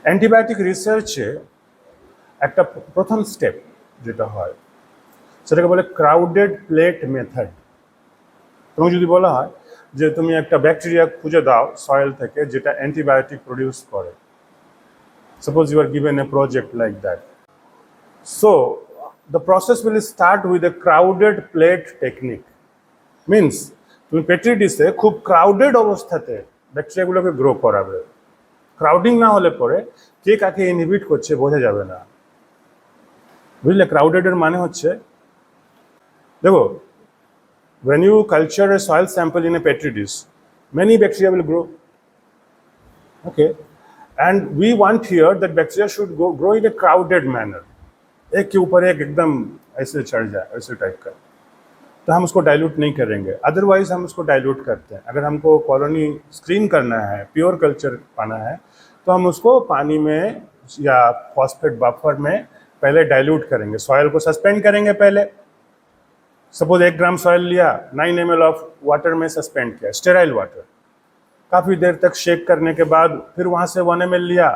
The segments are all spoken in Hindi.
অ্যান্টিবায়োটিক রিসার্চে একটা প্রথম স্টেপ যেটা হয় সেটাকে বলে ক্রাউডেড প্লেট মেথড। তোমাকে যদি বলা হয় যে তুমি একটা ব্যাকটেরিয়া খুঁজে দাও সয়েল থেকে যেটা অ্যান্টিবায়োটিক প্রডিউস করে, suppose you are given a project like that, so the process will start with a crowded plate technique. Means তুমি পেট্রি ডিশে খুব ক্রাউডেড অবস্থাতে ব্যাকটেরিয়াগুলোকে গ্রো করাবে। ক্রাউডিং না হলে পরে কে কাকে ইনহিবিট করছে বোঝা যাবে না, বুঝলে? ক্রাউডেডের মানে হচ্ছে, দেখো, when you culture a soil sample in a petri dish, many bacteria will grow. Okay, and we want here that bacteria should grow in a crowded manner, एक के ऊपर एक एकदम ऐसे चढ़ जाए, ऐसे टाइप का। तो हम उसको डाइल्यूट नहीं करेंगे, अदरवाइज हम उसको डाइल्यूट करते हैं। अगर हमको कॉलोनी स्क्रीन करना है, प्योर कल्चर पाना है, तो हम उसको पानी में या फॉस्फेट बफर में पहले डाइल्यूट करेंगे, सॉयल को सस्पेंड करेंगे पहले। सपोज 1 ग्राम सॉयल लिया, 9 ml ऑफ वाटर में सस्पेंड किया, स्टेराइल वाटर, काफ़ी देर तक शेक करने के बाद फिर वहाँ से 1 ml लिया,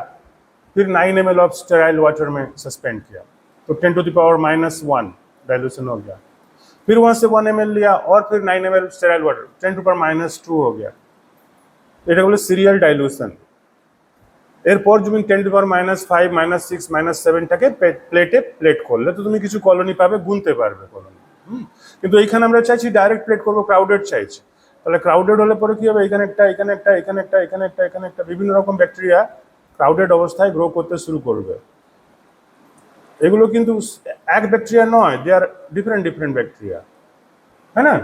फिर 9 ml ऑफ स्टेराइल वाटर में सस्पेंड किया, तो 10⁻⁻1 डाइल्यूशन हो गया। फिर वहाँ से 1 ml लिया और फिर 9 ml स्टेराइल वाटर, 10⁻2 हो गया। এটা হলো সিরিয়াল ডাইলুশন। এরপর তুমি 10⁻5, -6, -7টাকে প্লেটে প্লেট করলে তো তুমি কিছু কলোনি পাবে, গুনতে পারবে কলোনি। কিন্তু এইখানে আমরা চাইছি ডাইরেক্ট প্লেট করবো, ক্রাউডেড চাইছি। তাহলে ক্রাউডেড হলে পরে কি হবে, এখানে একটা, এখানে একটা, এখানে একটা, এখানে একটা, এখানে একটা, বিভিন্ন রকম ব্যাকটেরিয়া ক্রাউডেড অবস্থায় গ্রো করতে শুরু করবে। এগুলো কিন্তু এক ব্যাকটেরিয়া নয়, they are different different bacteria, है ना।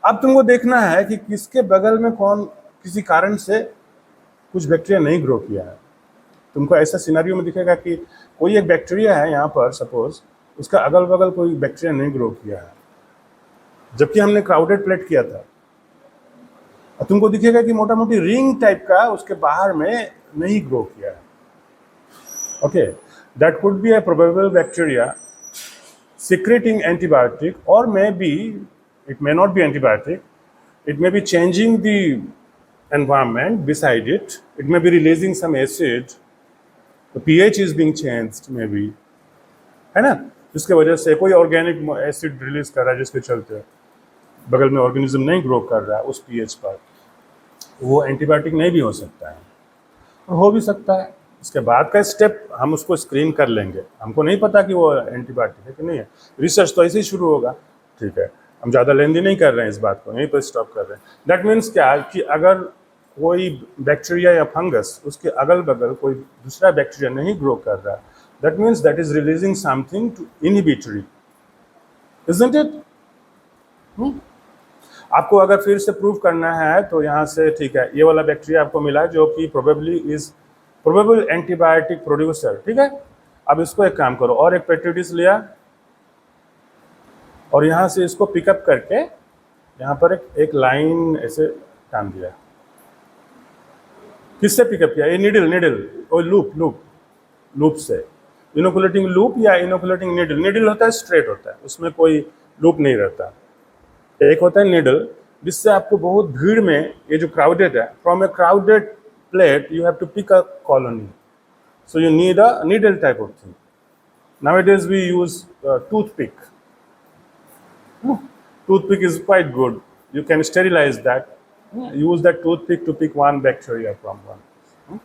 अब तुमको देखना है कि किसके बगल में कौन किसी कारण से कुछ बैक्टीरिया नहीं ग्रो किया है। तुमको ऐसा सिनेरियो में दिखेगा कि कोई एक बैक्टीरिया है यहाँ पर, सपोज उसका अगल बगल कोई बैक्टीरिया नहीं ग्रो किया है, जबकि हमने क्राउडेड प्लेट किया था। और तुमको दिखेगा कि मोटा मोटी रिंग टाइप का उसके बाहर में नहीं ग्रो किया है। Okay, that could be a probable bacteria secreting antibiotic, or maybe it may not be antibiotic, it may be changing the environment beside it, it may be releasing some acid, the pH is being changed maybe, है ना, जिसके वजह से कोई ऑर्गेनिक एसिड रिलीज कर रहा है जिसके चलते बगल में ऑर्गेनिज्म नहीं ग्रो कर रहा है उस पीएच पर, वो एंटीबायोटिक नहीं भी हो सकता है, और हो भी सकता है। इसके बाद का स्टेप हम उसको स्क्रीन कर लेंगे, हमको नहीं पता कि वो एंटीबायोटिक है कि नहीं है, रिसर्च तो ऐसे ही शुरू होगा। ठीक है, हम ज़्यादा लेंदी नहीं कर रहे हैं इस बात को, यहीं पर स्टॉप कर रहे हैं। दैट मीन्स क्या कि अगर कोई बैक्टीरिया या फंगस उसके अगल बगल कोई दूसरा बैक्टीरिया नहीं ग्रो कर रहा, that means that is releasing something to inhibitory, isn't it? आपको अगर फिर से प्रूव करना है तो यहाँ से, ठीक है, ये वाला बैक्टीरिया आपको मिला जो कि प्रोबेबल एंटीबायोटिक प्रोड्यूसर। ठीक है, अब इसको एक काम करो, और एक पेट्री डिश लिया और यहाँ से इसको पिकअप करके यहाँ पर एक लाइन ऐसे टान दिया। किससे पिकअप किया? ये निडल और लूप से, इनोकुलेटिंग लूप या इनोकुलेटिंग निडल होता है, स्ट्रेट होता है, उसमें कोई लूप नहीं रहता। एक होता है निडल, जिससे आपको बहुत भीड़ में, ये जो क्राउडेड है, from a crowded plate you have to pick a colony, so you need a needle type of thing. Nowadays we use toothpick. Toothpick is quite good. You can sterilize that. Use that toothpick to pick one bacteria from one,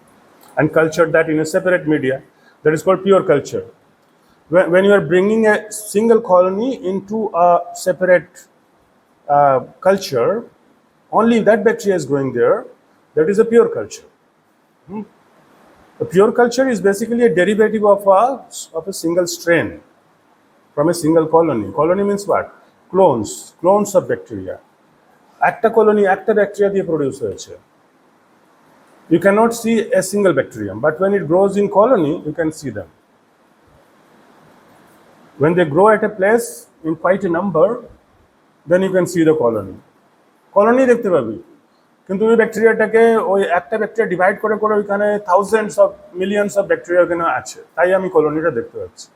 and culture that in a separate media. That is called pure culture. When you are bringing a single colony into a separate culture, only that bacteria is growing there. That is a pure culture. A pure culture is basically a derivative of a single strain from a single colony. Colony means what? Clones of bacteria. একটা colony একটা bacteria দিয়ে produce হয়েছে। You cannot see a single bacterium, but when it grows in colony, you can see them. When they grow at a place in quite a number, then you can see the colony. Colony দেখতে পাবি, কিন্তু ওই ব্যাকটেরিয়াটাকে ওই একটা ব্যাকটেরিয়া ডিভাইড করে করে ওইখানে thousands of millions of bacteria ওখানে আছে, তাই আমি কলোনিটা দেখতে পাচ্ছি।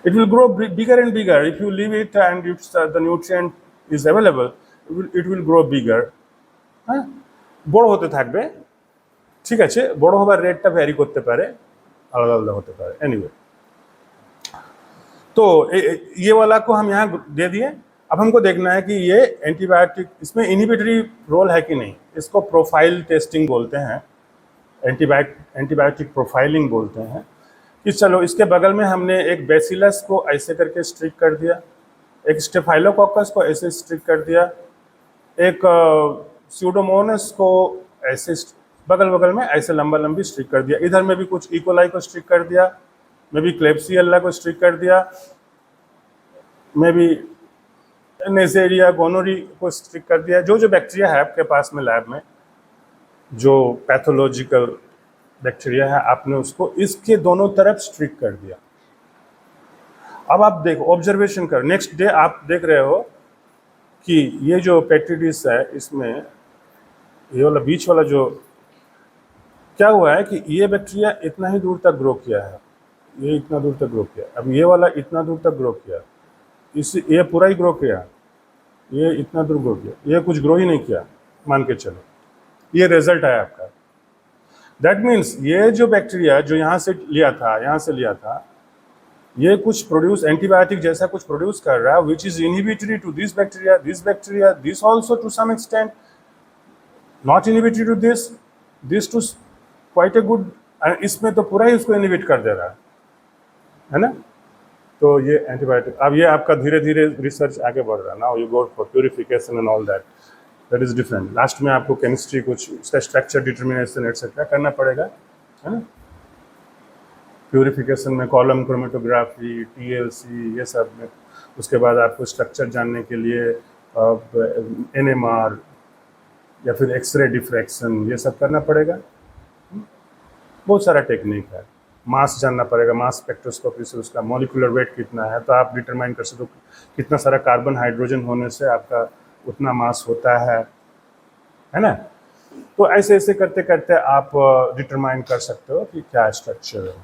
It will grow bigger and bigger if you leave it and if the nutrient is available, it will grow bigger, হ্যাঁ, বড় হতে থাকবে। ঠিক আছে, বড় হবার রেটটা ভ্যারি করতে পারে, আলাদা আলাদা হতে পারে। एनीवे, तो ये वाला को हम यहाँ दे दिए। अब हमको देखना है कि ये एंटीबायोटिक, इसमें इनहिबिटरी रोल है कि नहीं। इसको प्रोफाइल टेस्टिंग बोलते हैं, एंटीबायोटिक प्रोफाइलिंग बोलते हैं। कि चलो इसके बगल में हमने एक बेसिलस को ऐसे करके स्ट्रिक कर दिया, एक स्टेफाइलोकोकस को ऐसे स्ट्रिक कर दिया, एक स्यूडोमोनास को ऐसे बगल बगल में ऐसे लंबा लंबी स्ट्रिक कर दिया। इधर में भी कुछ इकोलाई को स्ट्रिक कर दिया, में भी क्लेप्सियल्ला को स्ट्रिक कर दिया, में भी नेसेरिया गोनोरी को स्ट्रिक कर दिया। जो जो बैक्टीरिया है आपके पास में लैब में, जो पैथोलॉजिकल बैक्टीरिया है, आपने उसको इसके दोनों तरफ स्ट्रिक कर दिया। अब आप देखो, ऑब्जर्वेशन कर, नेक्स्ट डे आप देख रहे हो कि ये जो पेट्री डिश है, इसमें ये वाला बीच वाला जो क्या हुआ है कि ये बैक्टीरिया इतना ही दूर तक ग्रो किया है, ये इतना दूर तक ग्रो किया, अब ये वाला इतना दूर तक ग्रो किया, ये पूरा ही ग्रो किया, ये इतना दूर ग्रो किया, ये कुछ ग्रो ही नहीं किया, मान के चलो। ये रिजल्ट है आपका। दैट मीन्स ये जो बैक्टीरिया जो यहाँ से लिया था, यहाँ से लिया था, ये कुछ प्रोड्यूस, एंटीबायोटिक जैसा कुछ प्रोड्यूस कर रहा है, which is inhibitory to this bacteria, this also to some extent, not inhibitory to this to quite a good, इसमें तो पूरा ही उसको इनहिबिट कर दे रहा है ना। तो ये एंटीबायोटिक, अब ये आपका धीरे धीरे रिसर्च आगे बढ़ रहा है। Now you go for purification and all that is different. Last में आपको केमिस्ट्री कुछ उसका स्ट्रक्चर डिटर्मिनेशन एटसेट्रा करना पड़ेगा, है ना। प्यूरिफिकेशन में कॉलम क्रोमेटोग्राफी, TLC, ये सब में। उसके बाद आपको स्ट्रक्चर जानने के लिए NMR या फिर एक्सरे डिफ्रैक्शन, ये सब करना पड़ेगा। बहुत सारा टेक्निक है। मास जानना पड़ेगा, मास स्पेक्ट्रोस्कोपी से उसका मॉलिक्यूलर वेट कितना है, तो आप डिटरमाइन कर सकते हो कितना सारा कार्बन हाइड्रोजन होने से आपका उतना मास होता है ना। तो ऐसे ऐसे करते करते आप डिटरमाइन कर सकते हो कि क्या स्ट्रक्चर है।